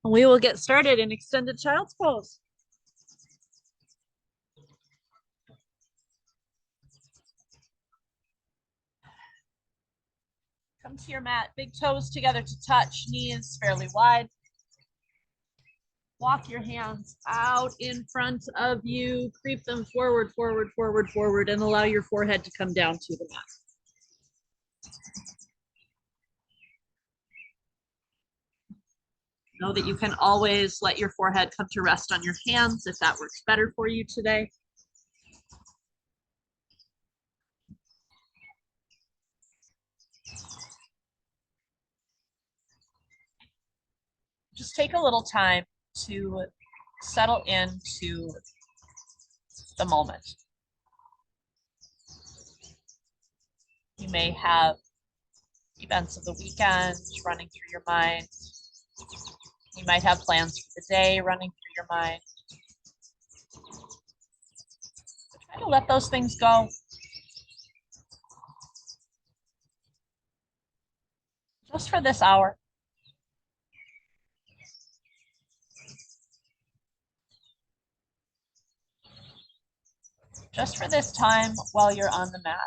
We will get started in extended child's pose. Come to your mat, big toes together to touch, knees fairly wide. Walk your hands out in front of you, creep them forward, forward, forward, forward, and allow your forehead to come down to the mat. Know that you can always let your forehead come to rest on your hands if that works better for you today. Just take a little time to settle into the moment. You may have events of the weekend running through your mind. You might have plans for the day running through your mind. But try to let those things go. Just for this hour. Just for this time while you're on the mat.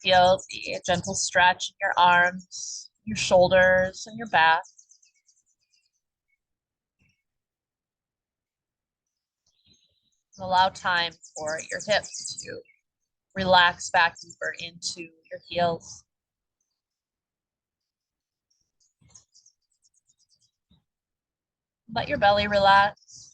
Feel the gentle stretch in your arms, your shoulders, and your back. And allow time for your hips to relax back deeper into your heels. Let your belly relax.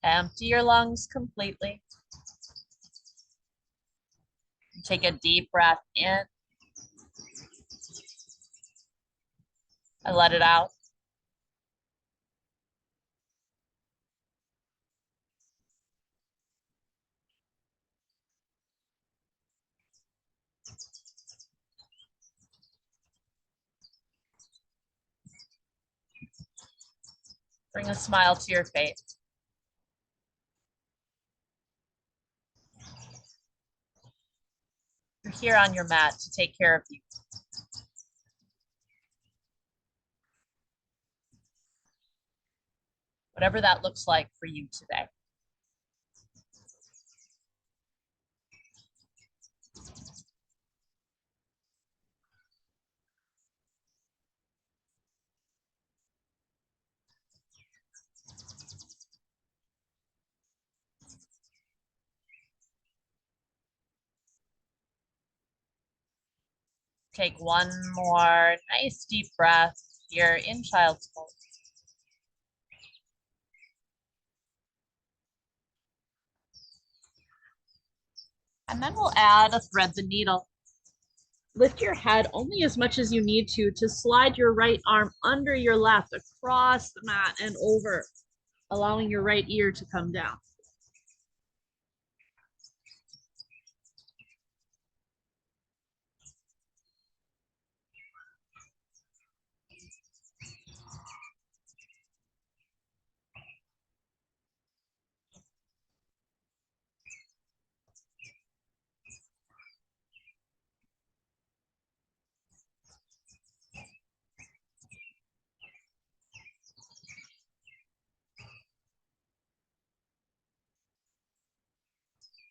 Empty your lungs completely. Take a deep breath in and let it out. Bring a smile to your face. You're here on your mat to take care of you. Whatever that looks like for you today. Take one more nice deep breath here in child's pose. And then we'll add a thread the needle. Lift your head only as much as you need to slide your right arm under your left across the mat and over, allowing your right ear to come down.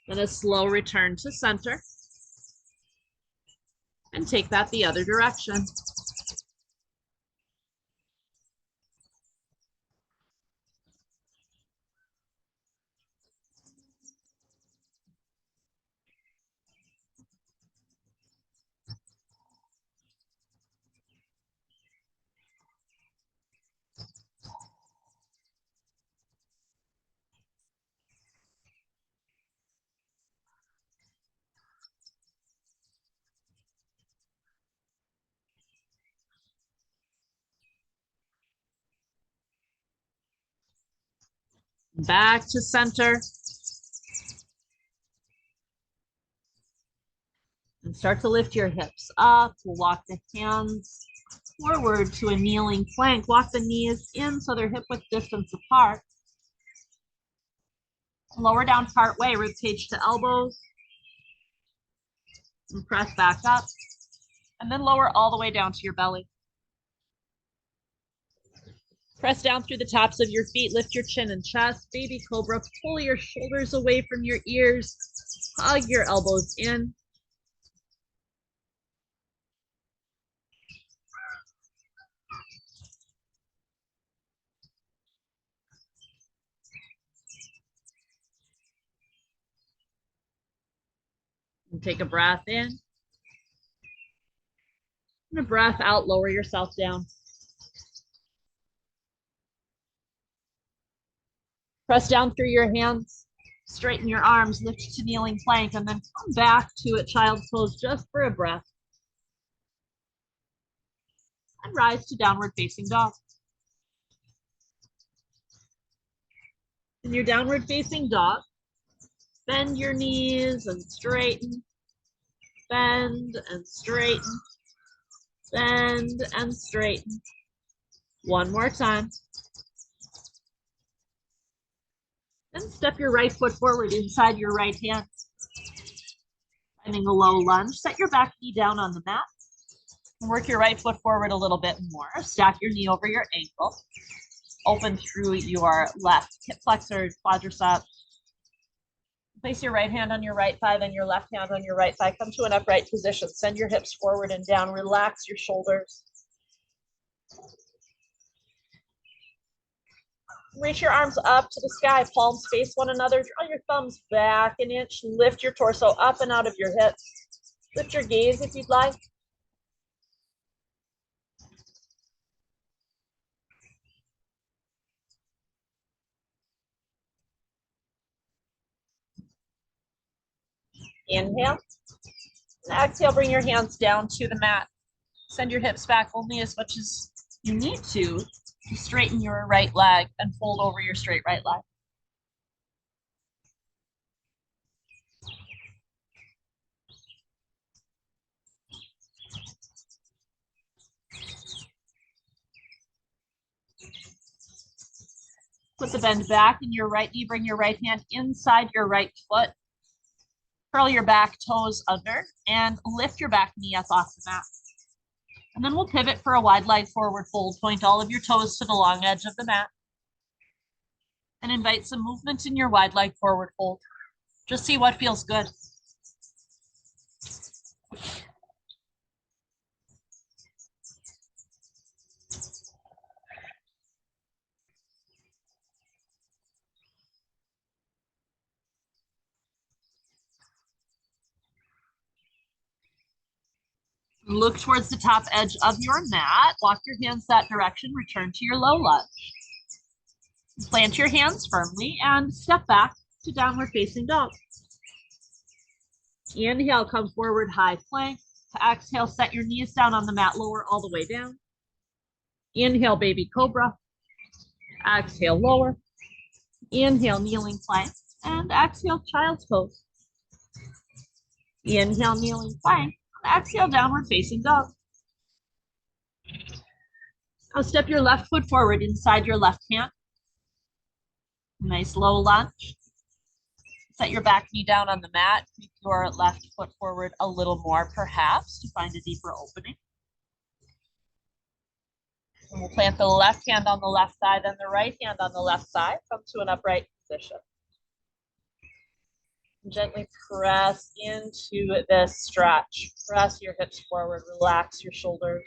Then a slow return to center. And take that the other direction. Back to center. And start to lift your hips up. We'll walk the hands forward to a kneeling plank. Walk the knees in so they're hip width distance apart. Lower down part way, rib cage to elbows. And press back up. And then lower all the way down to your belly. Press down through the tops of your feet. Lift your chin and chest. Baby cobra. Pull your shoulders away from your ears. Hug your elbows in. And take a breath in. And a breath out. Lower yourself down. Press down through your hands. Straighten your arms. Lift to kneeling plank. And then come back to a child's pose just for a breath. And rise to downward facing dog. In your downward facing dog, bend your knees and straighten. Bend and straighten. Bend and straighten. One more time. Then step your right foot forward inside your right hand. Finding a low lunge, set your back knee down on the mat. And work your right foot forward a little bit more. Stack your knee over your ankle. Open through your left hip flexor, quadricep. Place your right hand on your right thigh, then your left hand on your right thigh. Come to an upright position. Send your hips forward and down. Relax your shoulders. Reach your arms up to the sky. Palms face one another. Draw your thumbs back an inch. Lift your torso up and out of your hips. Lift your gaze if you'd like. Inhale. And exhale, bring your hands down to the mat. Send your hips back only as much as you need to straighten your right leg and fold over your straight right leg. Put the bend back in your right knee. Bring your right hand inside your right foot. Curl your back toes under and lift your back knee up off the mat. And then we'll pivot for a wide leg forward fold. Point all of your toes to the long edge of the mat. And invite some movement in your wide leg forward fold. Just see what feels good. Look towards the top edge of your mat. Walk your hands that direction. Return to your low lunge. Plant your hands firmly and step back to downward facing dog. Inhale, come forward, high plank. To exhale, set your knees down on the mat, lower all the way down. Inhale, baby cobra. Exhale, lower. Inhale, kneeling plank. And exhale, child's pose. Inhale, kneeling plank. Exhale, downward facing dog. Now step your left foot forward inside your left hand. Nice low lunge. Set your back knee down on the mat. Keep your left foot forward a little more, perhaps, to find a deeper opening. And we'll plant the left hand on the left side, then the right hand on the left side. Come to an upright position. Gently press into this stretch. Press your hips forward, relax your shoulders.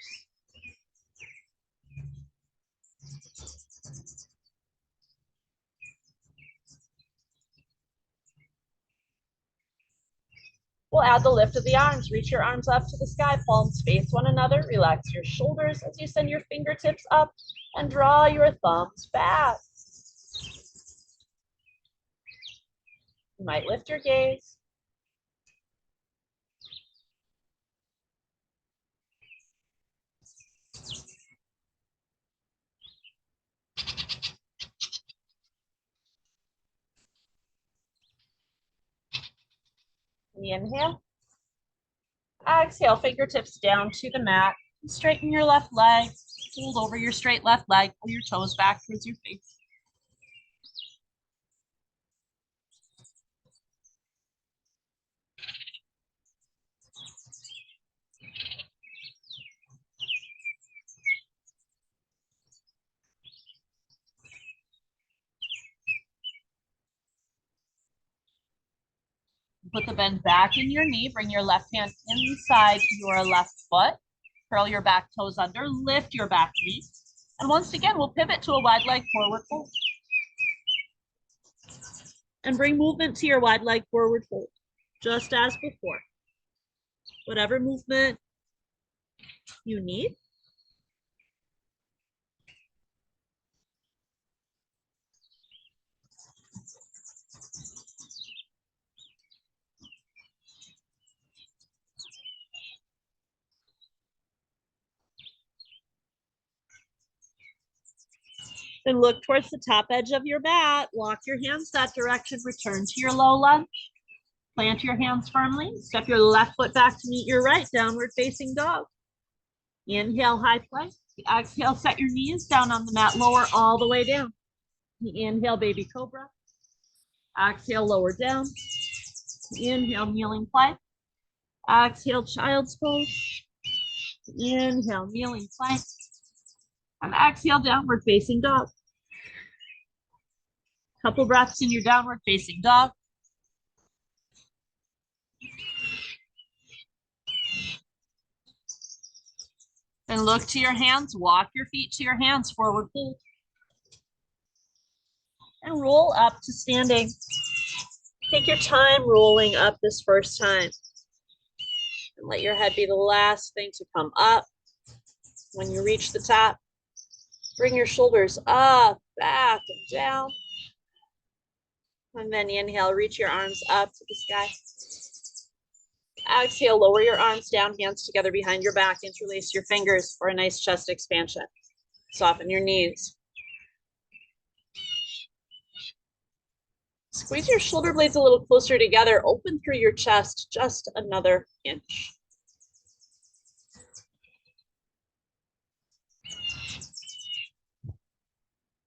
We'll add the lift of the arms. Reach your arms up to the sky, palms face one another. Relax your shoulders as you send your fingertips up and draw your thumbs back. You might lift your gaze. Inhale. Exhale, fingertips down to the mat. Straighten your left leg. Fold over your straight left leg. Pull your toes back towards your face. Put the bend back in your knee. Bring your left hand inside your left foot. Curl your back toes under. Lift your back knee. And once again, we'll pivot to a wide leg forward fold. And bring movement to your wide leg forward fold, just as before. Whatever movement you need. Then look towards the top edge of your mat. Walk your hands that direction. Return to your low lunge. Plant your hands firmly. Step your left foot back to meet your right. Downward facing dog. Inhale, high plank. Exhale, set your knees down on the mat. Lower all the way down. Inhale, baby cobra. Exhale, lower down. Inhale, kneeling plank. Exhale, child's pose. Inhale, kneeling plank. And exhale, downward facing dog. Couple breaths in your downward facing dog. Then look to your hands, walk your feet to your hands, forward fold. And roll up to standing. Take your time rolling up this first time. And let your head be the last thing to come up. When you reach the top, bring your shoulders up, back, and down. And then inhale, reach your arms up to the sky. Exhale, lower your arms down, hands together behind your back. Interlace your fingers for a nice chest expansion. Soften your knees. Squeeze your shoulder blades a little closer together. Open through your chest just another inch.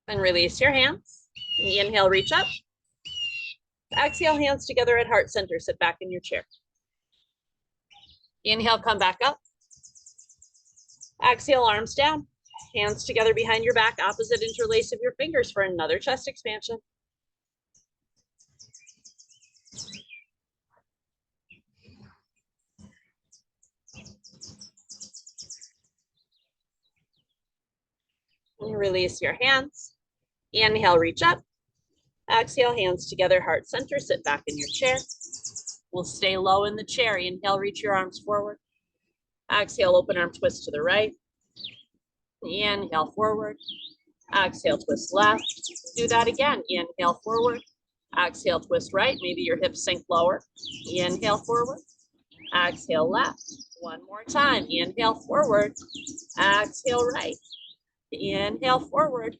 Then release your hands. Inhale, reach up. Exhale, hands together at heart center. Sit back in your chair. Inhale, come back up. Exhale, arms down. Hands together behind your back, opposite interlace of your fingers for another chest expansion. And release your hands. Inhale, reach up. Exhale, hands together, heart center. Sit back in your chair. We'll stay low in the chair. Inhale, reach your arms forward. Exhale, open arm twist to the right. Inhale, forward. Exhale, twist left. Do that again. Inhale, forward. Exhale, twist right. Maybe your hips sink lower. Inhale, forward. Exhale, left. One more time. Inhale, forward. Exhale, right. Inhale, forward.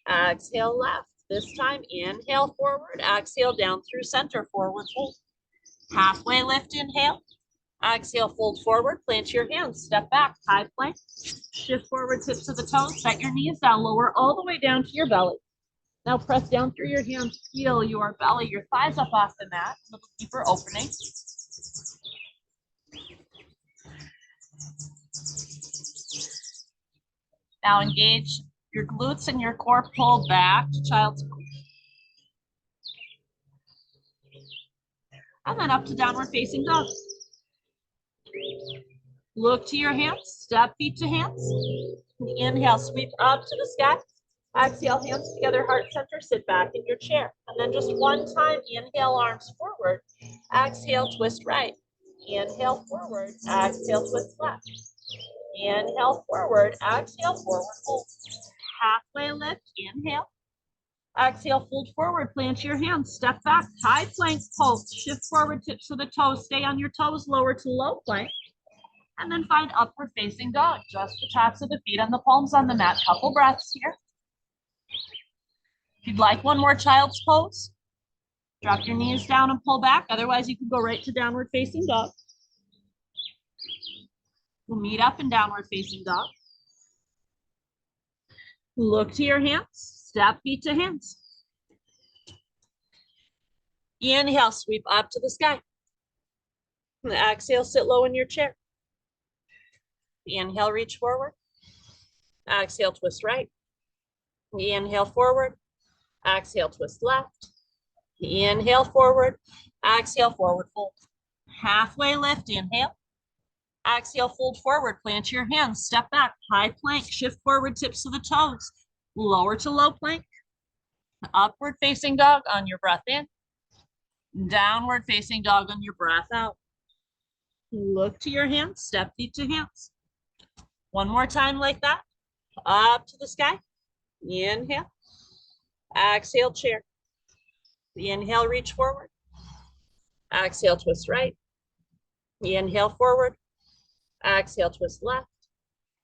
Exhale, left. This time, inhale, forward. Exhale, down through center, forward fold. Halfway lift, inhale. Exhale, fold forward, plant your hands, step back, high plank. Shift forward, tips of the toes, set your knees down, lower all the way down to your belly. Now press down through your hands, feel your belly, your thighs up off the mat, a little deeper opening. Now engage your glutes and your core, pull back to child's pose. And then up to downward facing dog. Look to your hands, step feet to hands. Inhale, sweep up to the sky. Exhale, hands together, heart center, sit back in your chair. And then just one time, inhale, arms forward. Exhale, twist right. Inhale, forward. Exhale, twist left. Inhale, forward. Exhale, forward fold. Halfway lift, inhale. Exhale, fold forward, plant your hands, step back, high plank pose, shift forward, tips of the toes, stay on your toes, lower to low plank, and then find upward facing dog, just the tops of the feet and the palms on the mat. Couple breaths here. If you'd like one more child's pose, Drop your knees down and pull back. Otherwise, you can go right to downward facing dog. We'll meet up in downward facing dog. Look to your hands, step feet to hands. Inhale, sweep up to the sky. And exhale, sit low in your chair. Inhale, reach forward. Exhale, twist right. Inhale, forward. Exhale, twist left. Inhale, forward. Exhale, forward fold. Halfway lift, inhale. Exhale, fold forward, plant your hands, step back, high plank, shift forward, tips of the toes, lower to low plank, upward facing dog on your breath in, downward facing dog on your breath out. Look to your hands, step feet to hands. One more time like that, up to the sky, inhale, exhale, chair. Inhale, reach forward, exhale, twist right, inhale, forward, exhale, twist left,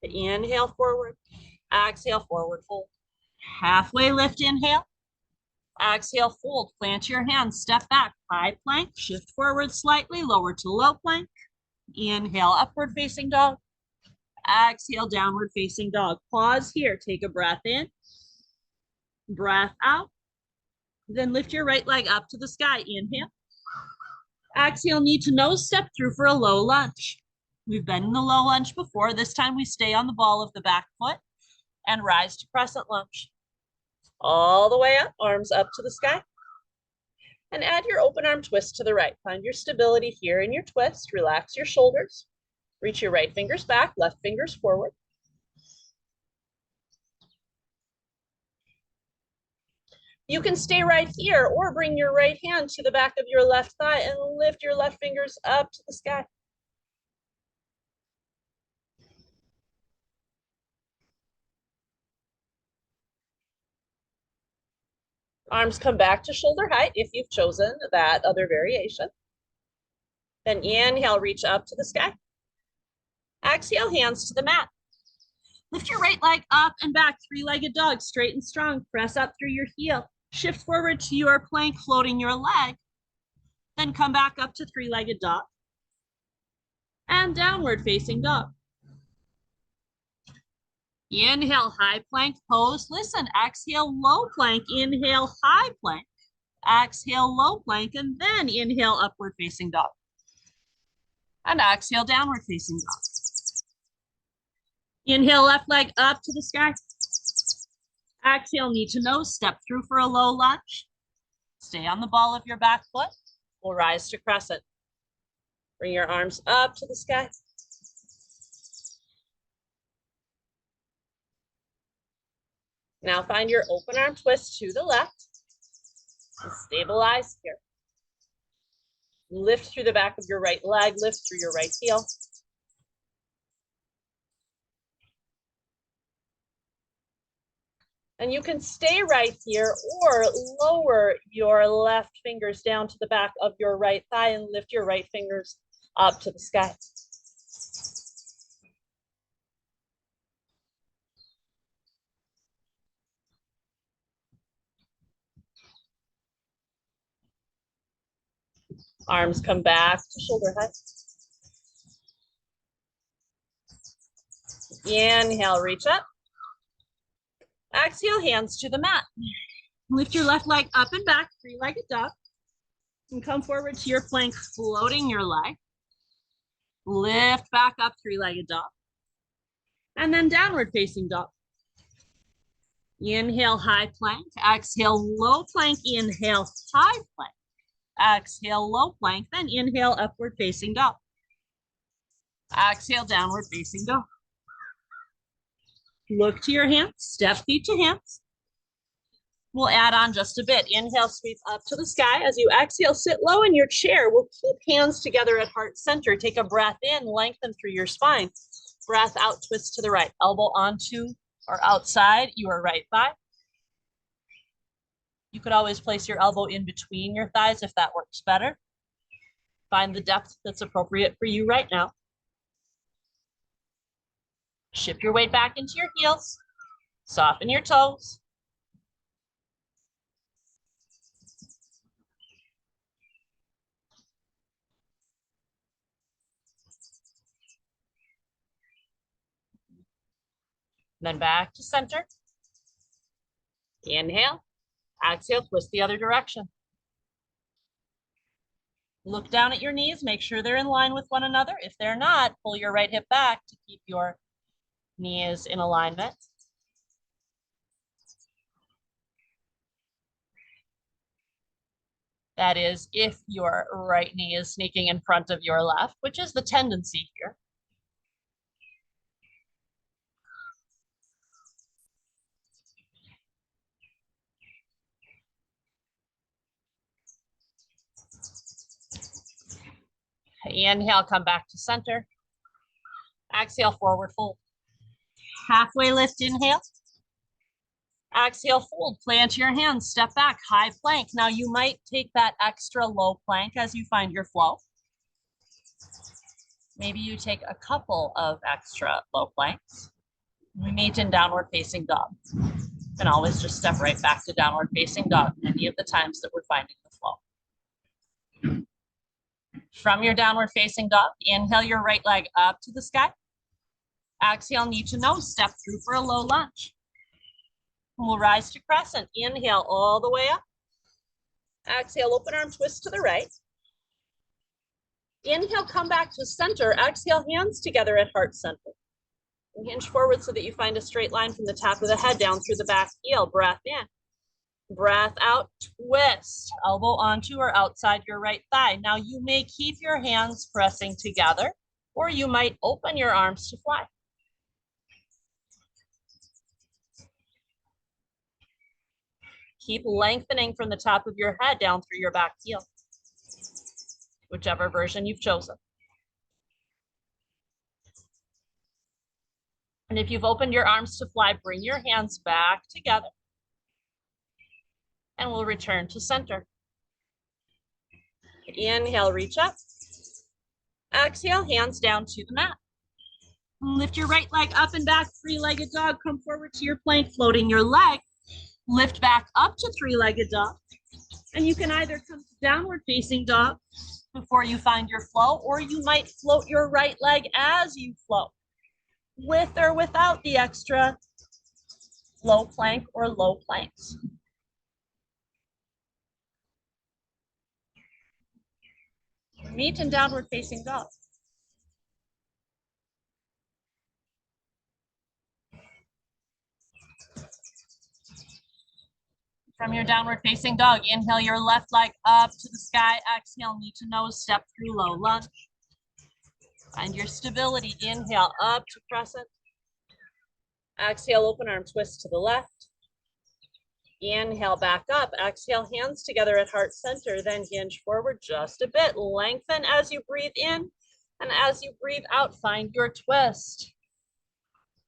inhale, forward, exhale, forward fold. Halfway lift, inhale, exhale, fold, plant your hands, step back, high plank, shift forward slightly, lower to low plank, inhale, upward facing dog, exhale, downward facing dog. Pause here, take a breath in, breath out, then lift your right leg up to the sky, inhale, exhale, knee to nose, step through for a low lunge. We've been in the low lunge before. This time we stay on the ball of the back foot and rise to crescent lunge. All the way up, arms up to the sky. And add your open arm twist to the right. Find your stability here in your twist. Relax your shoulders. Reach your right fingers back, left fingers forward. You can stay right here or bring your right hand to the back of your left thigh and lift your left fingers up to the sky. Arms come back to shoulder height if you've chosen that other variation. Then inhale, reach up to the sky. Exhale, hands to the mat. Lift your right leg up and back, three-legged dog, straight and strong. Press up through your heel. Shift forward to your plank, floating your leg. Then come back up to three-legged dog. And downward facing dog. Inhale, high plank pose. Listen, exhale, low plank. Inhale, high plank. Exhale, low plank. And then inhale, upward facing dog. And exhale, downward facing dog. Inhale, left leg up to the sky. Exhale, knee to nose, step through for a low lunge. Stay on the ball of your back foot. We'll rise to crescent. Bring your arms up to the sky. Now find your open arm twist to the left. And stabilize here. Lift through the back of your right leg, lift through your right heel. And you can stay right here or lower your left fingers down to the back of your right thigh and lift your right fingers up to the sky. Arms come back to shoulder height. Inhale, reach up. Exhale, hands to the mat. Lift your left leg up and back, three-legged dog. And come forward to your plank, floating your leg. Lift back up, three-legged dog. And then downward facing dog. Inhale, high plank. Exhale, low plank. Inhale, high plank. Exhale, low plank. Then inhale, upward facing dog. Exhale, downward facing dog. Look to your hands, step feet to hands. We'll add on just a bit. Inhale, sweep up to the sky. As you exhale, sit low in your chair. We'll keep hands together at heart center. Take a breath in, lengthen through your spine. Breath out, twist to the right. Elbow onto or outside your right thigh. You could always place your elbow in between your thighs if that works better. Find the depth that's appropriate for you right now. Shift your weight back into your heels. Soften your toes. Then back to center. Inhale. Exhale, twist the other direction. Look down at your knees, make sure they're in line with one another. If they're not, pull your right hip back to keep your knees in alignment. That is, if your right knee is sneaking in front of your left, which is the tendency here. Inhale, come back to center. Exhale, forward fold. Halfway lift, inhale. Exhale, fold, plant your hands, step back, high plank. Now you might take that extra low plank as you find your flow. Maybe you take a couple of extra low planks. We meet in downward facing dog. You can always just step right back to downward facing dog any of the times that we're finding the flow. From your downward facing dog, inhale your right leg up to the sky. Exhale, knee to nose, step through for a low lunge. We'll rise to crescent. Inhale all the way up. Exhale, open arm twist to the right. Inhale, come back to center. Exhale, hands together at heart center. And hinge forward so that you find a straight line from the top of the head down through the back heel. Breath in. Breath out, twist. Elbow onto or outside your right thigh. Now you may keep your hands pressing together, or you might open your arms to fly. Keep lengthening from the top of your head down through your back heel, whichever version you've chosen. And if you've opened your arms to fly, bring your hands back together. And we'll return to center. Inhale, reach up. Exhale, hands down to the mat. Lift your right leg up and back, three-legged dog. Come forward to your plank, floating your leg. Lift back up to three-legged dog. And you can either come to downward facing dog before you find your flow, or you might float your right leg as you float, with or without the extra low plank or low planks. Meet in downward facing dog. From your downward facing dog, inhale your left leg up to the sky. Exhale, knee to nose, step through low lunge. Find your stability. Inhale up to crescent. Exhale, open arm twist to the left. Inhale back up. Exhale, hands together at heart center. Then hinge forward just a bit. Lengthen as you breathe in. And as you breathe out, find your twist.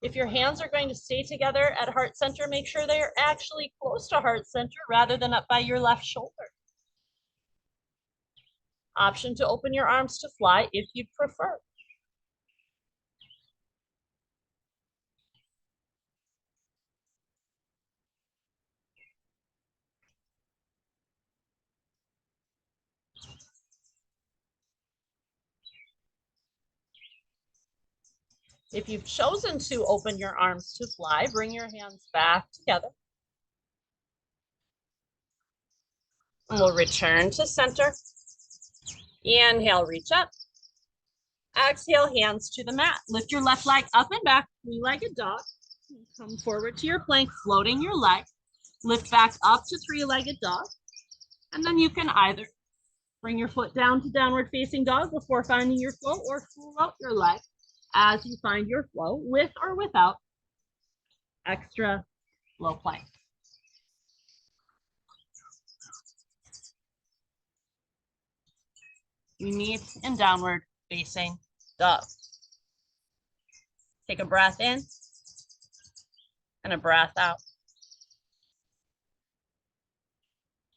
If your hands are going to stay together at heart center, make sure they're actually close to heart center rather than up by your left shoulder. Option to open your arms to fly if you'd prefer. If you've chosen to open your arms to fly, bring your hands back together. And we'll return to center. Inhale, reach up. Exhale, hands to the mat. Lift your left leg up and back, three-legged dog. Come forward to your plank, floating your leg. Lift back up to three-legged dog. And then you can either bring your foot down to downward facing dog before finding your flow, or float your leg as you find your flow, with or without extra low plank. We meet in downward facing dog. Take a breath in and a breath out.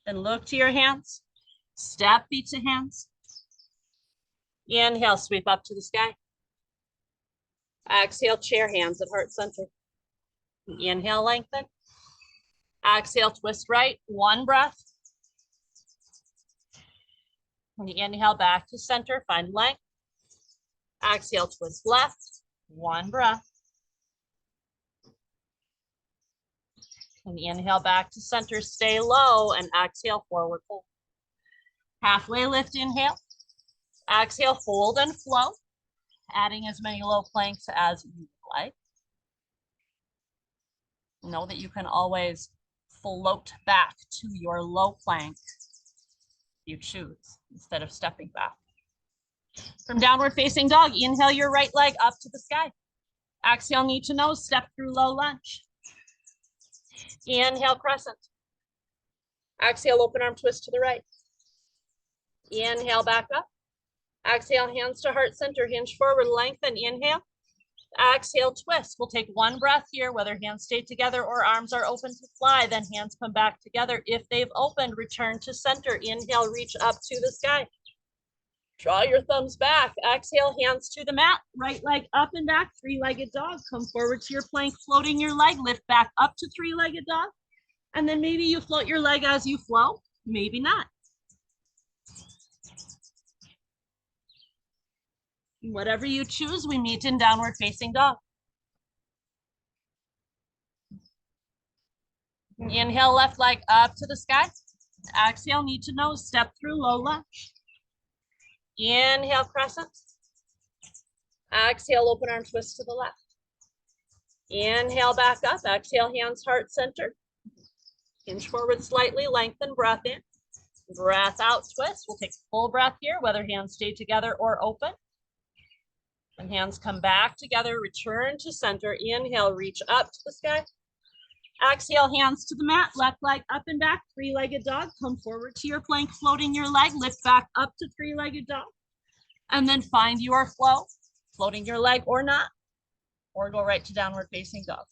Then look to your hands. Step feet to hands. Inhale, sweep up to the sky. Exhale, chair hands at heart center. Inhale, lengthen. Exhale, twist right. One breath. Inhale, back to center. Find length. Exhale, twist left. One breath. And inhale back to center, stay low, and exhale, forward fold. Halfway lift, inhale. Exhale, fold and flow, adding as many low planks as you like. Know that you can always float back to your low plank if you choose, instead of stepping back. From downward facing dog, inhale your right leg up to the sky. Exhale, knee to nose, step through low lunge. Inhale, crescent. Exhale, open arm twist to the right. Inhale, back up. Exhale, hands to heart center, hinge forward, lengthen, inhale. Exhale, twist. We'll take one breath here, whether hands stay together or arms are open to fly, then hands come back together. If they've opened, return to center. Inhale, reach up to the sky. Draw your thumbs back. Exhale, hands to the mat. Right leg up and back, three-legged dog. Come forward to your plank, floating your leg. Lift back up to three-legged dog. And then maybe you float your leg as you flow, maybe not. Whatever you choose, we meet in downward facing dog. Inhale, left leg up to the sky. Exhale, knee to nose, step through low lunge. Inhale, crescent. Exhale, open arm twist to the left. Inhale, back up. Exhale, hands heart center. Hinge forward slightly, lengthen, breath in. Breath out, twist. We'll take a full breath here, whether hands stay together or open. And hands come back together, return to center. Inhale, reach up to the sky. Exhale, hands to the mat, left leg up and back, three-legged dog. Come forward to your plank, floating your leg, lift back up to three-legged dog. And then find your flow, floating your leg or not, or go right to downward facing dog.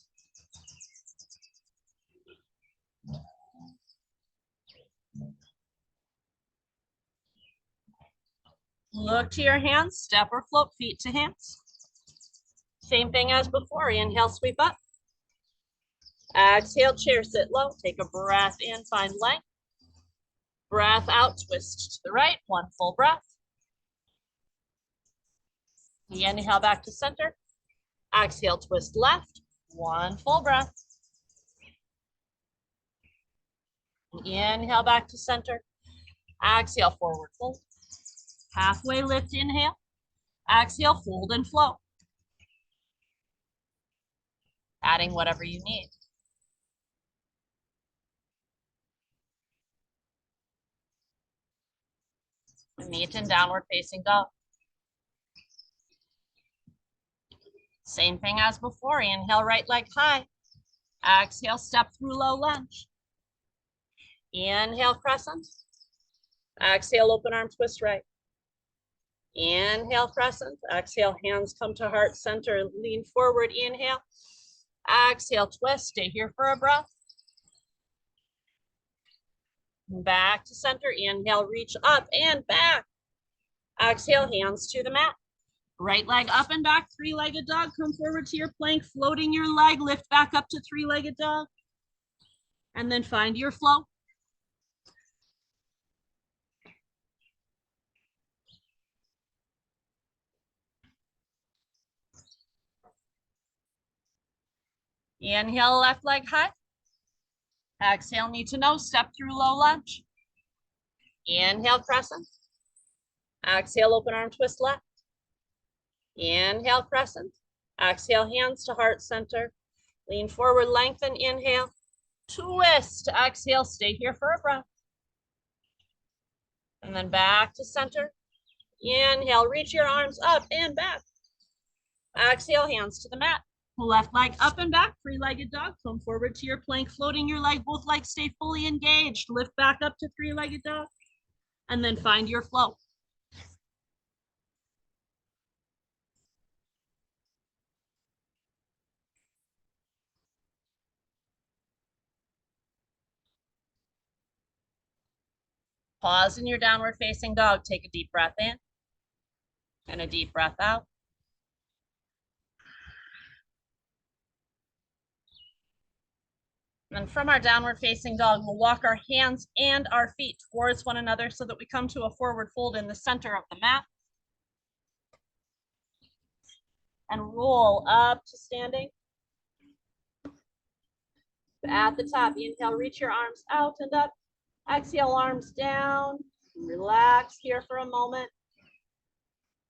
Look to your hands, step or float, feet to hands. Same thing as before, inhale, sweep up. Exhale, chair, sit low. Take a breath in, find length. Breath out, twist to the right, one full breath. Inhale back to center. Exhale, twist left, one full breath. Inhale back to center. Exhale, forward fold. Halfway lift, inhale. Exhale, fold and flow. Adding whatever you need. Meet in downward facing dog. Same thing as before. Inhale, right leg high. Exhale, step through low lunge. Inhale, crescent. Exhale, open arm twist right. Inhale, crescent. Exhale, hands come to heart center. Lean forward, inhale. Exhale, twist. Stay here for a breath. Back to center. Inhale, reach up and back. Exhale, hands to the mat. Right leg up and back, three-legged dog. Come forward to your plank, floating your leg. Lift back up to three-legged dog. And then find your flow. Inhale, left leg high. Exhale, knee to nose, step through low lunge. Inhale, crescent. Exhale, open arm twist left. Inhale, crescent. Exhale, hands to heart center. Lean forward, lengthen, inhale. Twist, exhale, stay here for a breath. And then back to center. Inhale, reach your arms up and back. Exhale, hands to the mat. Left leg up and back, three-legged dog. Come forward to your plank, floating your leg. Both legs stay fully engaged. Lift back up to three-legged dog. And then find your flow. Pause in your downward facing dog. Take a deep breath in and a deep breath out. And from our downward facing dog, we'll walk our hands and our feet towards one another so that we come to a forward fold in the center of the mat. And roll up to standing. at the top. Inhale, reach your arms out and up. Exhale, arms down. Relax here for a moment.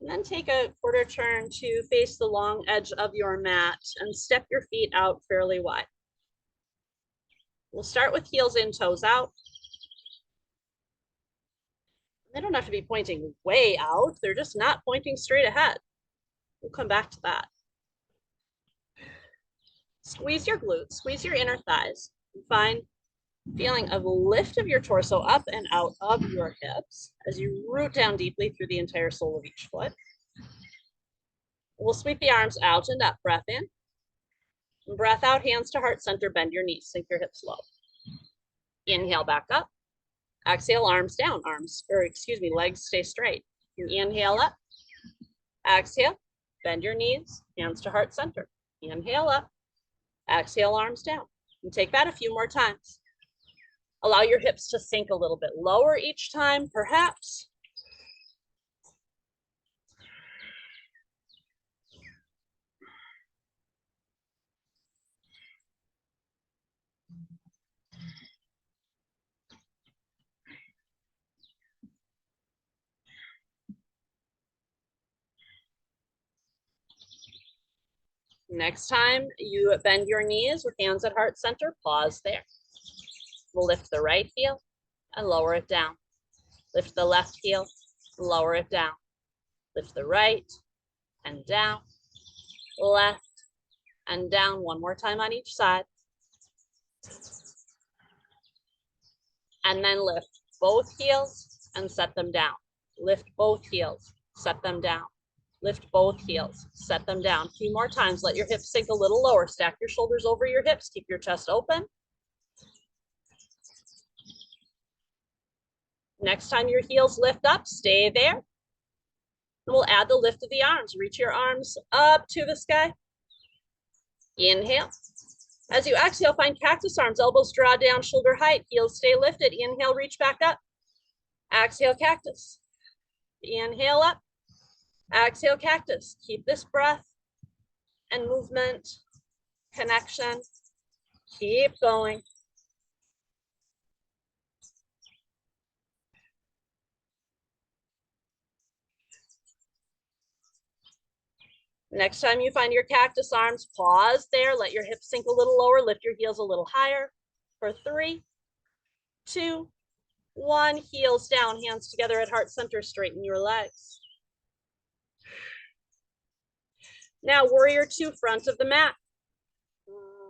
And then take a quarter turn to face the long edge of your mat and step your feet out fairly wide. We'll start with heels in, toes out. They don't have to be pointing way out. They're just not pointing straight ahead. We'll come back to that. Squeeze your glutes, squeeze your inner thighs. Find feeling of lift of your torso up and out of your hips as you root down deeply through the entire sole of each foot. We'll sweep the arms out and up. Breath in. And breath out, hands to heart center, bend your knees, sink your hips low. Inhale back up. Exhale, arms down, legs stay straight. Inhale up. Exhale, bend your knees, hands to heart center. Inhale up. Exhale, arms down. And take that a few more times. Allow your hips to sink a little bit lower each time, perhaps. Next time you bend your knees with hands at heart center, pause there. We'll lift the right heel and lower it down. Lift the left heel, lower it down. Lift the right and down, left and down. One more time on each side. And then lift both heels and set them down. Lift both heels, set them down. Lift both heels, set them down. A few more times, let your hips sink a little lower. Stack your shoulders over your hips, keep your chest open. Next time your heels lift up, stay there. And we'll add the lift of the arms. Reach your arms up to the sky. Inhale. As you exhale, find cactus arms. Elbows draw down, shoulder height. Heels stay lifted. Inhale, reach back up. Exhale, cactus. Inhale up. Exhale, cactus. Keep this breath and movement, connection. Keep going. Next time you find your cactus arms, pause there. Let your hips sink a little lower. Lift your heels a little higher. For 3, 2, 1. Heels down, hands together at heart center. Straighten your legs. Now, warrior 2, front of the mat.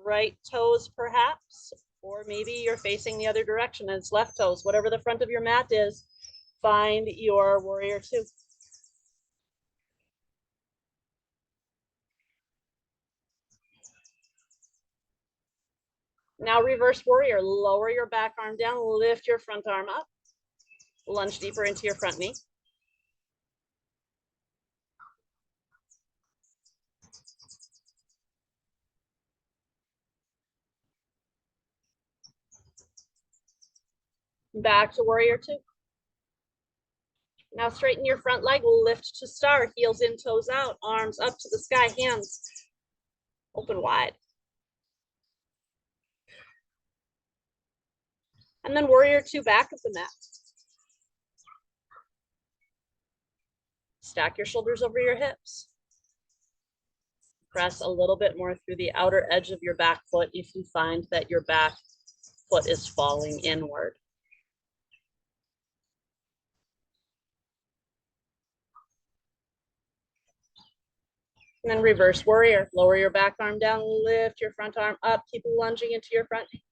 Right toes perhaps, or maybe you're facing the other direction and it's left toes. Whatever the front of your mat is, find your warrior 2. Now reverse warrior, lower your back arm down, lift your front arm up, lunge deeper into your front knee. Back to warrior 2. Now straighten your front leg, lift to star, heels in, toes out, arms up to the sky, hands open wide. And then warrior 2, back of the mat. Stack your shoulders over your hips. Press a little bit more through the outer edge of your back foot if you find that your back foot is falling inward. And then reverse warrior. Lower your back arm down, lift your front arm up, keep lunging into your front knee.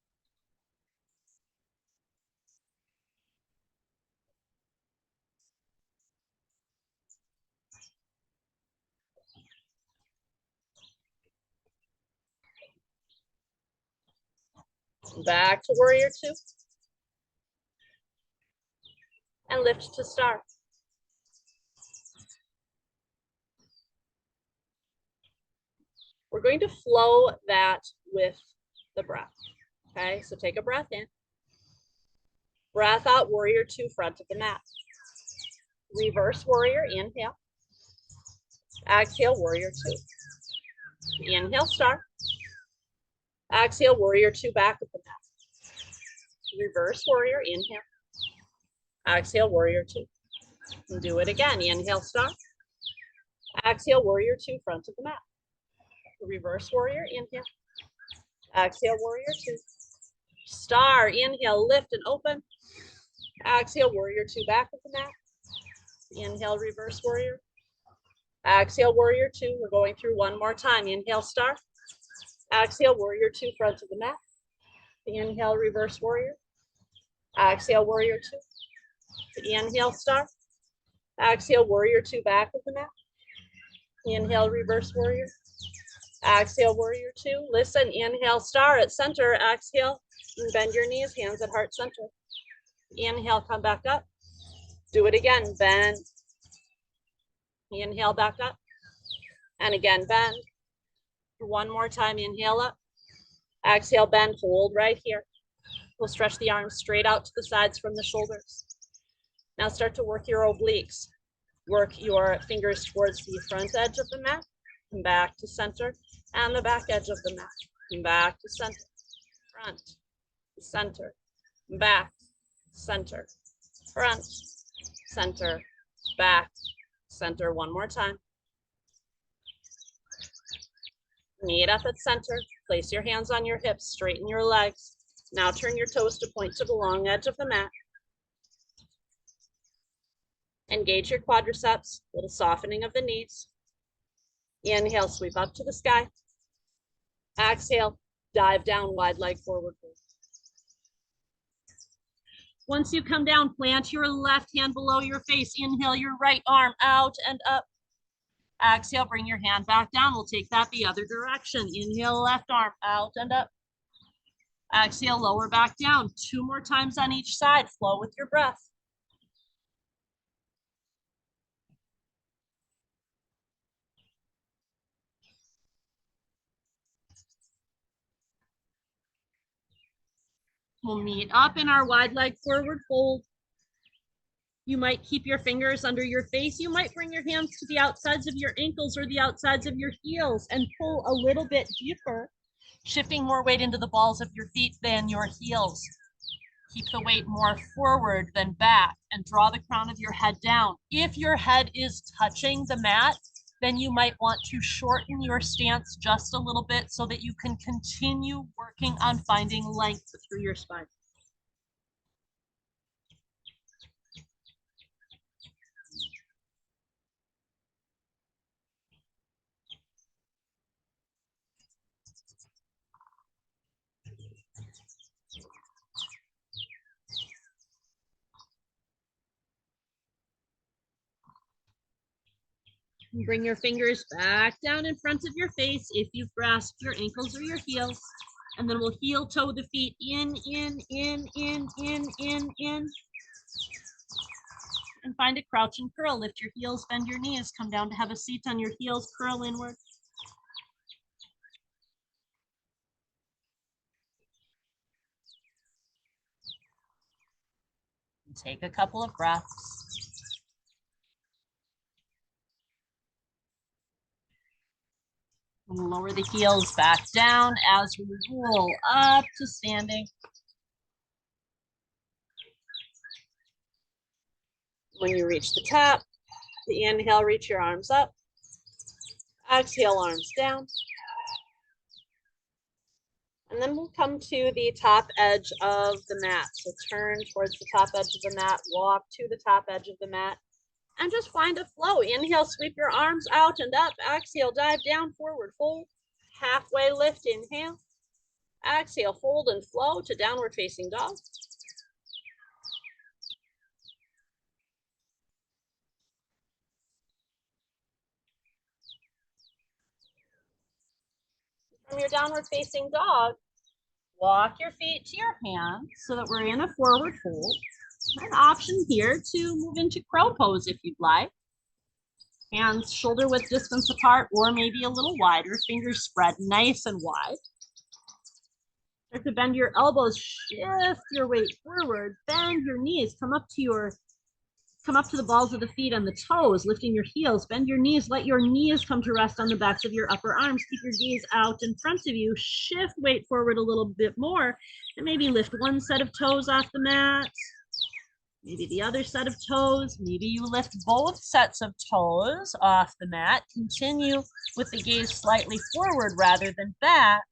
Back to warrior 2. And lift to star. We're going to flow that with the breath. Okay, so take a breath in. Breath out, warrior 2, front of the mat. Reverse warrior, inhale. Exhale, warrior 2. Inhale, star. Exhale, warrior two, back of the mat. Reverse warrior, inhale. Exhale, warrior two. And do it again. Inhale, star. Exhale, warrior two, front of the mat. Reverse warrior, inhale. Exhale, warrior two. Star, inhale, lift and open. Exhale, warrior two, back of the mat. Inhale, reverse warrior. Exhale, warrior two. We're going through one more time. Inhale, star. Exhale, warrior two, front of the mat. Inhale, reverse warrior. Exhale, warrior two. Inhale, star. Exhale, warrior two, back of the mat. Inhale, reverse warrior. Exhale, warrior two. Listen, inhale, star at center. Exhale, and bend your knees, hands at heart center. Inhale, come back up. Do it again, bend. Inhale, back up. And again, bend. One more time, inhale up. Exhale, bend, hold right here. We'll stretch the arms straight out to the sides from the shoulders. Now start to work your obliques. Work your fingers towards the front edge of the mat, and back to center, and the back edge of the mat, and back to center, front, center, back, center, front, center, back, center. One more time. Meet up at center. Place your hands on your hips, straighten your legs. Now turn your toes to point to the long edge of the mat. Engage your quadriceps, little softening of the knees. Inhale, sweep up to the sky. Exhale, dive down, wide leg forward fold. Once you come down, plant your left hand below your face. Inhale your right arm out and up. Exhale, bring your hand back down. We'll take that the other direction. Inhale, left arm out and up. Exhale, lower back down. Two more times on each side. Flow with your breath. We'll meet up in our wide leg forward fold. You might keep your fingers under your face. You might bring your hands to the outsides of your ankles or the outsides of your heels and pull a little bit deeper, shifting more weight into the balls of your feet than your heels. Keep the weight more forward than back and draw the crown of your head down. If your head is touching the mat, then you might want to shorten your stance just a little bit so that you can continue working on finding length through your spine. Bring your fingers back down in front of your face if you've grasped your ankles or your heels. And then we'll heel toe the feet in. And find a crouch and curl. Lift your heels, bend your knees, come down to have a seat on your heels, curl inward. Take a couple of breaths. Lower the heels back down as we roll up to standing. When you reach the top, the inhale, reach your arms up. Exhale, arms down. And then we'll come to the top edge of the mat. So turn towards the top edge of the mat, walk to the top edge of the mat, and just find a flow. Inhale, sweep your arms out and up. Exhale, dive down, forward fold. Halfway lift, inhale. Exhale, fold and flow to downward facing dog. From your downward facing dog, walk your feet to your hands so that we're in a forward fold. An option here to move into crow pose if you'd like. Hands shoulder width distance apart or maybe a little wider. Fingers spread nice and wide. Start to bend your elbows, shift your weight forward, bend your knees, come up to your Come up to the balls of the feet and the toes, lifting your heels. Bend your knees. Let your knees come to rest on the backs of your upper arms. Keep your gaze out in front of you. Shift weight forward a little bit more, and maybe lift one set of toes off the mat. Maybe the other set of toes. Maybe you lift both sets of toes off the mat. Continue with the gaze slightly forward rather than back.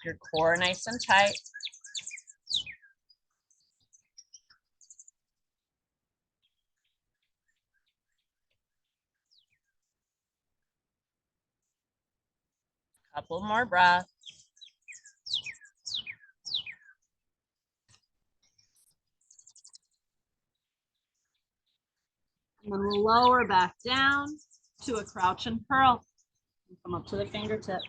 Your core nice and tight. Couple more breaths. And then we'll lower back down to a crouch and curl. And come up to the fingertips.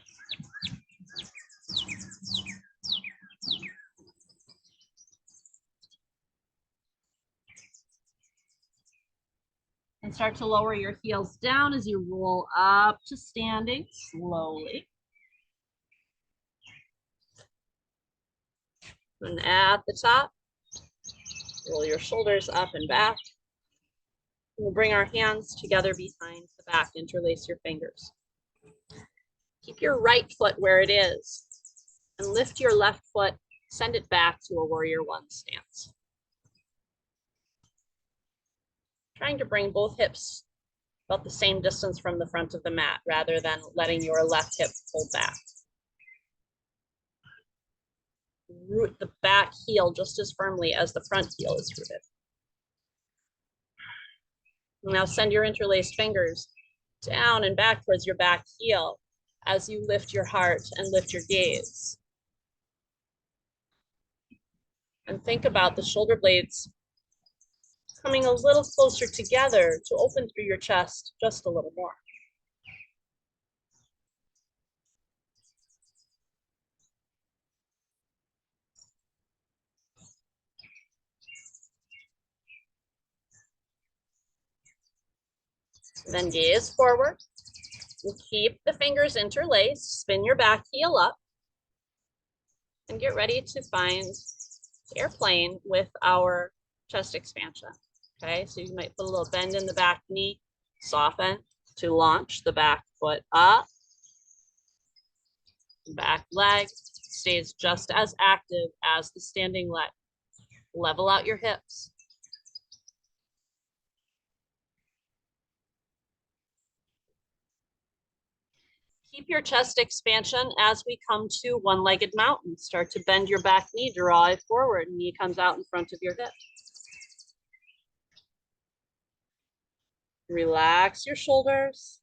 And start to lower your heels down as you roll up to standing slowly. And at the top, roll your shoulders up and back. We'll bring our hands together behind the back, interlace your fingers. Keep your right foot where it is and lift your left foot, send it back to a warrior one stance. Trying to bring both hips about the same distance from the front of the mat rather than letting your left hip pull back. Root the back heel just as firmly as the front heel is rooted. Now send your interlaced fingers down and back towards your back heel as you lift your heart and lift your gaze. And think about the shoulder blades coming a little closer together to open through your chest just a little more. Then gaze forward. And keep the fingers interlaced. Spin your back heel up. And get ready to find airplane with our chest expansion. Okay, so you might put a little bend in the back knee, soften to launch the back foot up. Back leg stays just as active as the standing leg. Level out your hips. Keep your chest expansion as we come to one-legged mountain. Start to bend your back knee, draw it forward. Knee comes out in front of your hip. Relax your shoulders.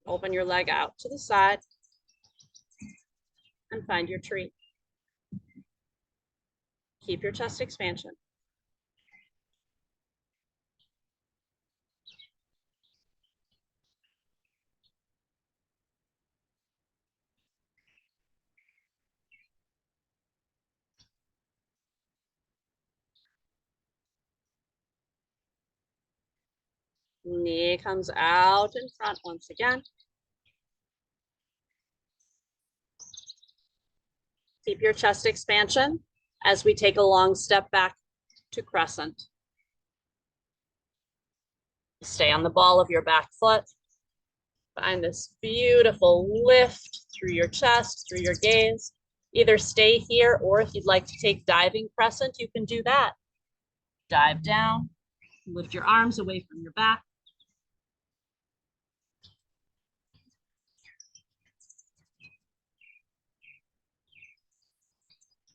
Open your leg out to the side and find your tree. Keep your chest expansion. Knee comes out in front once again. Keep your chest expansion as we take a long step back to crescent. Stay on the ball of your back foot. Find this beautiful lift through your chest, through your gaze. Either stay here, or if you'd like to take diving crescent, you can do that. Dive down, lift your arms away from your back.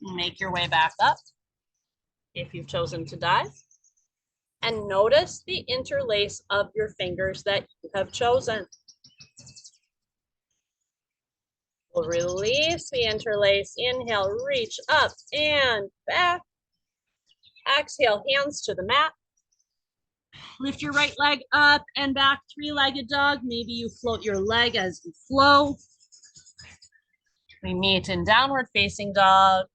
Make your way back up if you've chosen to dive. And notice the interlace of your fingers that you have chosen. We'll release the interlace. Inhale, reach up and back. Exhale, hands to the mat. Lift your right leg up and back, three-legged dog. Maybe you float your leg as you flow. We meet in downward facing dog.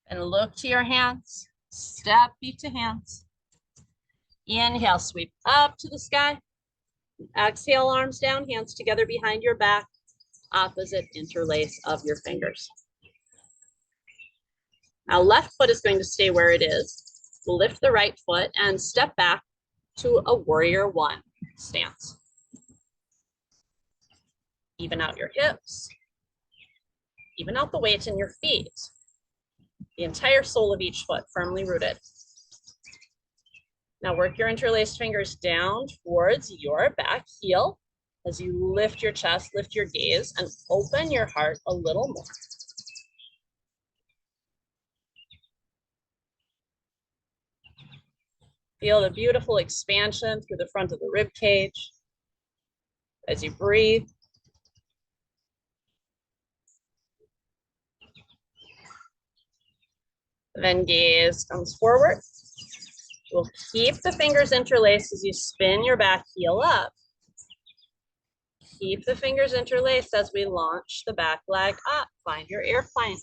And look to your hands. Step feet to hands. Inhale, sweep up to the sky. Exhale, arms down, hands together behind your back. Opposite interlace of your fingers. Now left foot is going to stay where it is. Lift the right foot and step back to a warrior one stance. Even out your hips. Even out the weight in your feet. The entire sole of each foot firmly rooted. Now work your interlaced fingers down towards your back heel as you lift your chest, lift your gaze, and open your heart a little more. Feel the beautiful expansion through the front of the rib cage as you breathe. Then gaze comes forward. We'll keep the fingers interlaced as you spin your back heel up. Keep the fingers interlaced as we launch the back leg up. Find your airplane.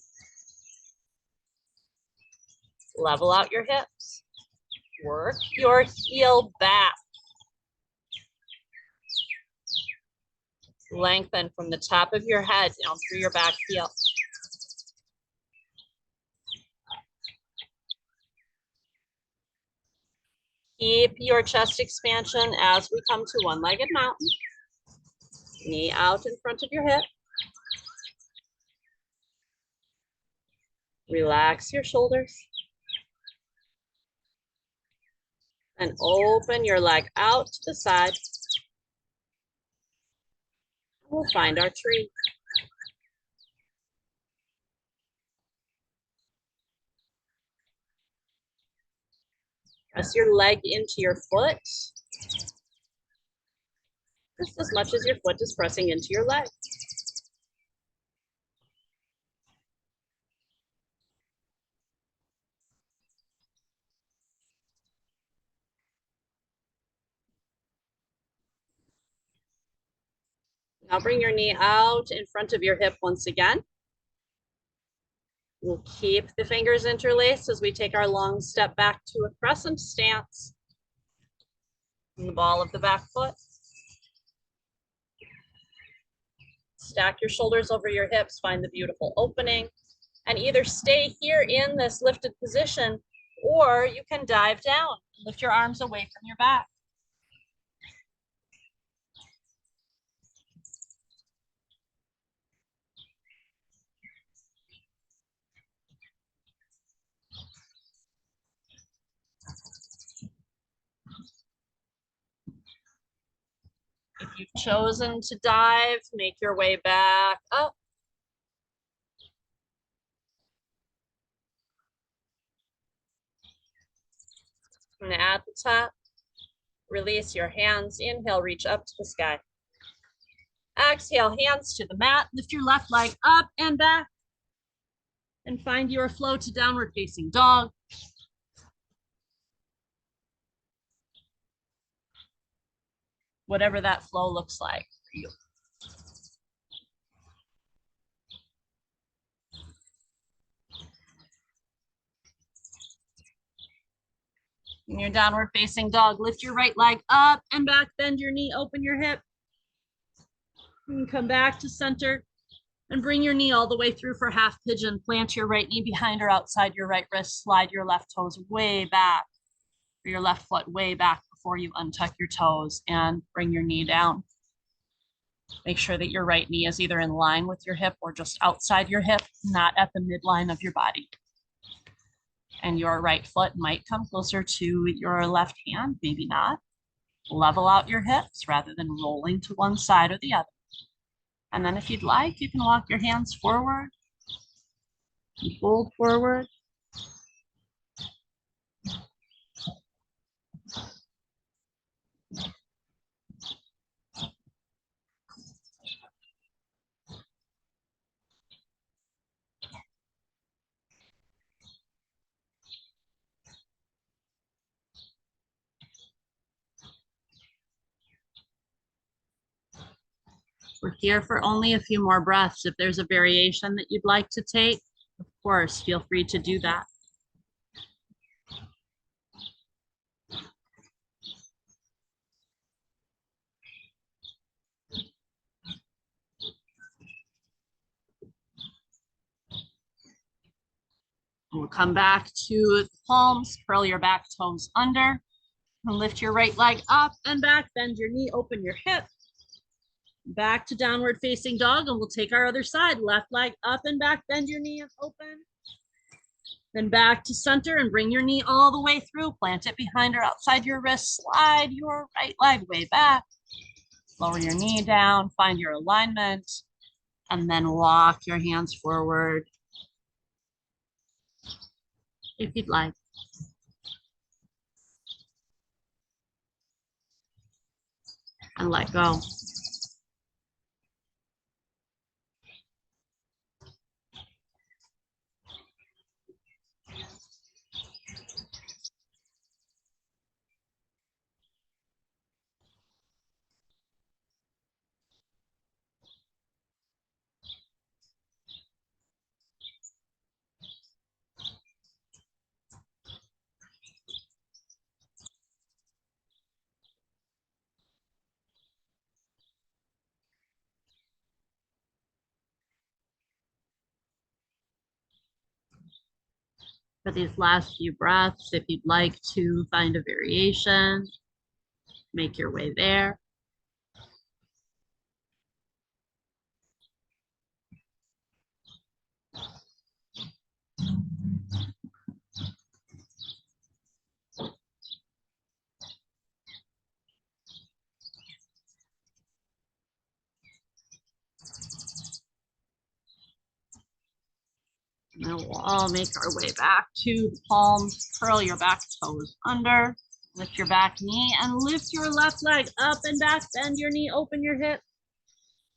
Level out your hips. Work your heel back. Lengthen from the top of your head down through your back heel. Keep your chest expansion as we come to one-legged mountain. Knee out in front of your hip. Relax your shoulders. And open your leg out to the side. We'll find our tree. Press your leg into your foot. Just as much as your foot is pressing into your leg. Now bring your knee out in front of your hip once again. We'll keep the fingers interlaced as we take our long step back to a crescent stance. In the ball of the back foot. Stack your shoulders over your hips, find the beautiful opening, and either stay here in this lifted position, or you can dive down. Lift your arms away from your back. If you've chosen to dive, make your way back up. And at the top, release your hands. Inhale, reach up to the sky. Exhale, hands to the mat. Lift your left leg up and back. And find your flow to downward facing dog. Whatever that flow looks like for you. In your downward facing dog, lift your right leg up and back, bend your knee, open your hip. And come back to center and bring your knee all the way through for half pigeon. Plant your right knee behind or outside your right wrist. Slide your left toes way back, or your left foot way back before you untuck your toes and bring your knee down. Make sure that your right knee is either in line with your hip or just outside your hip, not at the midline of your body. And your right foot might come closer to your left hand, maybe not. Level out your hips rather than rolling to one side or the other. And then if you'd like, you can walk your hands forward, and fold forward. We're here for only a few more breaths. If there's a variation that you'd like to take, of course, feel free to do that. We'll come back to the palms, curl your back toes under, and lift your right leg up and back, bend your knee, open your hip. Back to downward facing dog, and we'll take our other side. Left leg up and back, bend your knee and open. Then back to center and bring your knee all the way through. Plant it behind or outside your wrist. Slide your right leg way back. Lower your knee down, find your alignment, and then walk your hands forward if you'd like. And let go. For these last few breaths, if you'd like to find a variation, make your way there. And then we'll all make our way back to the palms. Curl your back toes under. Lift your back knee and lift your left leg up and back. Bend your knee, open your hip.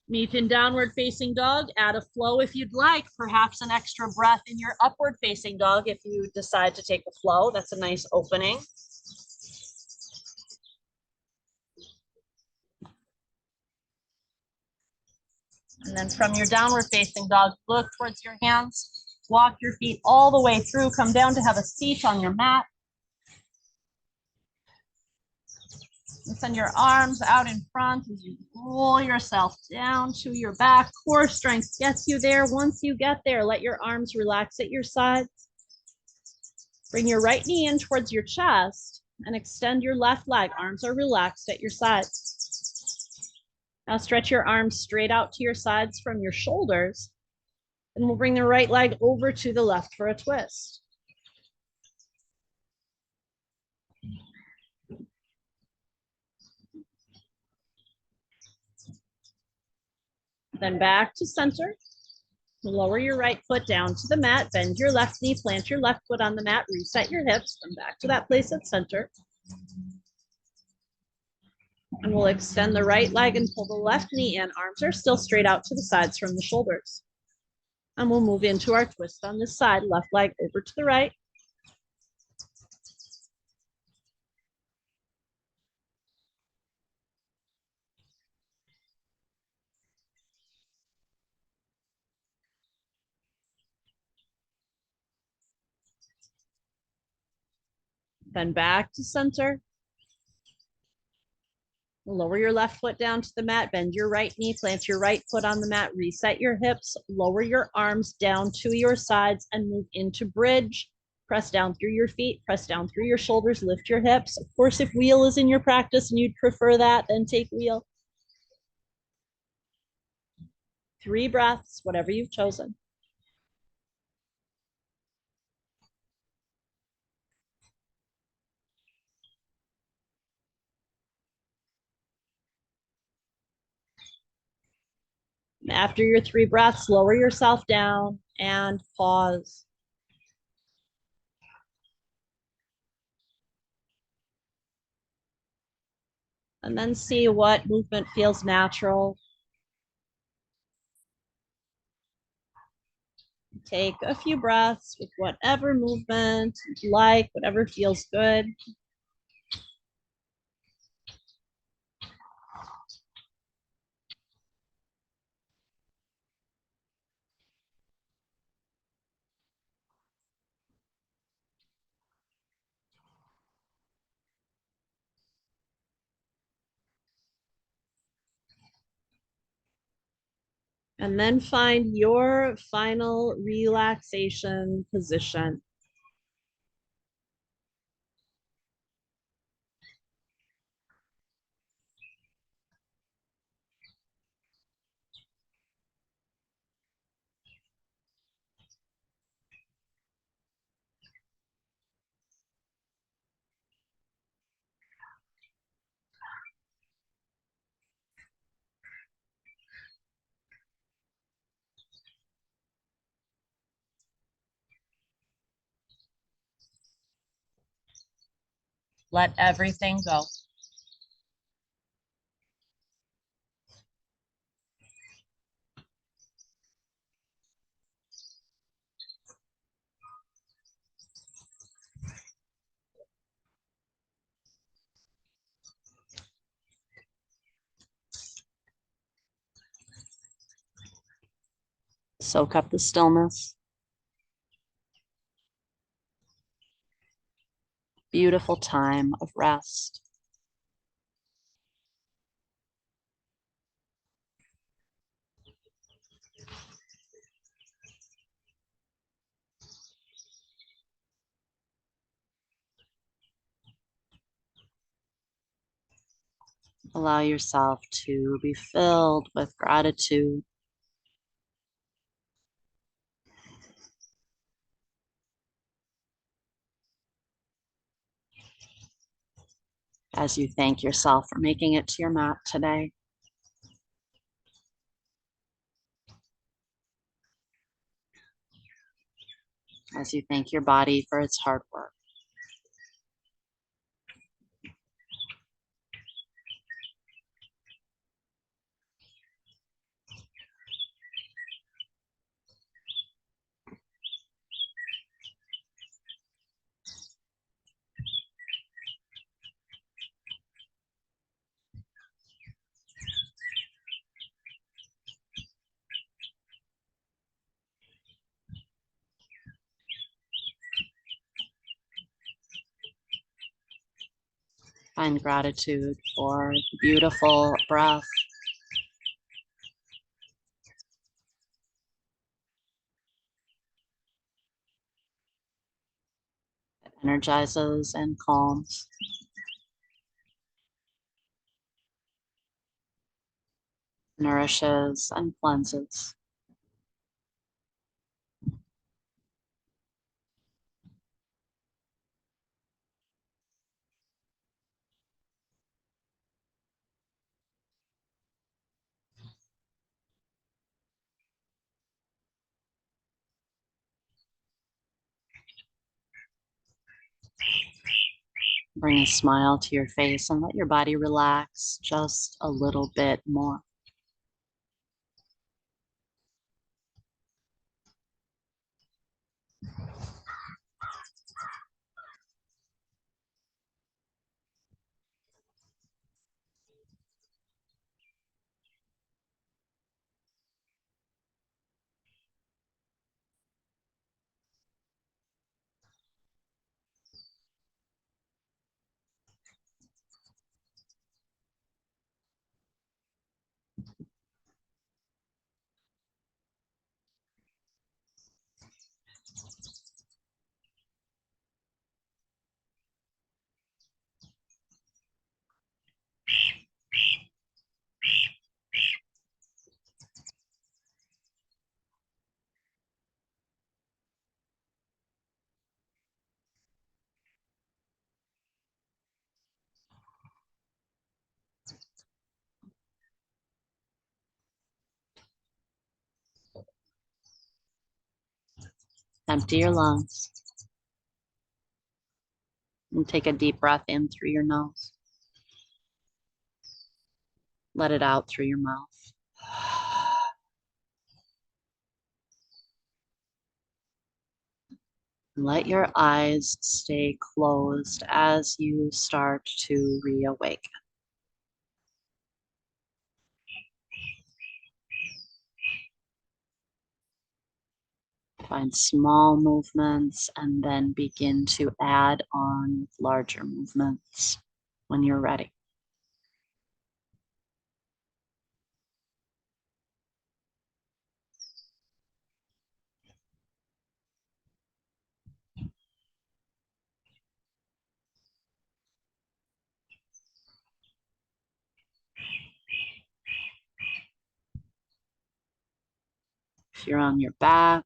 Meet in downward facing dog. Add a flow if you'd like. Perhaps an extra breath in your upward facing dog if you decide to take a flow. That's a nice opening. And then from your downward facing dog, look towards your hands. Walk your feet all the way through. Come down to have a seat on your mat. And send your arms out in front as you roll yourself down to your back. Core strength gets you there. Once you get there, let your arms relax at your sides. Bring your right knee in towards your chest and extend your left leg. Arms are relaxed at your sides. Now stretch your arms straight out to your sides from your shoulders. And we'll bring the right leg over to the left for a twist. Then back to center. Lower your right foot down to the mat. Bend your left knee, plant your left foot on the mat, reset your hips, come back to that place at center. And we'll extend the right leg and pull the left knee in. Arms are still straight out to the sides from the shoulders. And we'll move into our twist on this side. Left leg over to the right. Then back to center. Lower your left foot down to the mat, bend your right knee, plant your right foot on the mat, reset your hips, lower your arms down to your sides and move into bridge. Press down through your feet, press down through your shoulders, lift your hips. Of course, if wheel is in your practice and you'd prefer that, then take wheel. 3 breaths, whatever you've chosen. After your 3 breaths, lower yourself down and pause. And then see what movement feels natural. Take a few breaths with whatever movement you like, whatever feels good. And then find your final relaxation position. Let everything go. Soak up the stillness. Beautiful time of rest. Allow yourself to be filled with gratitude. As you thank yourself for making it to your mat today. As you thank your body for its hard work. Find gratitude for the beautiful breath. That energizes and calms. Nourishes and cleanses. Bring a smile to your face and let your body relax just a little bit more. Empty your lungs and take a deep breath in through your nose. Let it out through your mouth. Let your eyes stay closed as you start to reawaken. Find small movements and then begin to add on larger movements when you're ready. If you're on your back,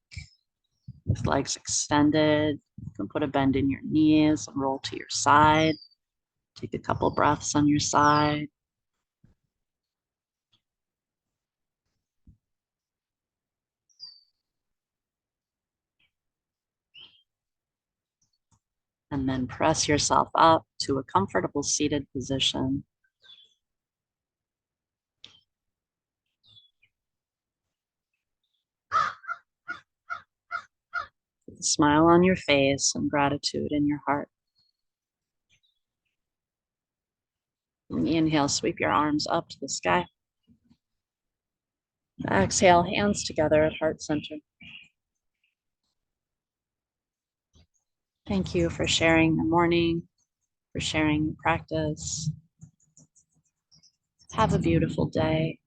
with legs extended, you can put a bend in your knees and roll to your side. Take a couple breaths on your side. And then press yourself up to a comfortable seated position. With a smile on your face and gratitude in your heart. Inhale, sweep your arms up to the sky. Exhale, hands together at heart center. Thank you for sharing the morning, for sharing the practice. Have a beautiful day.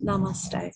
Namaste.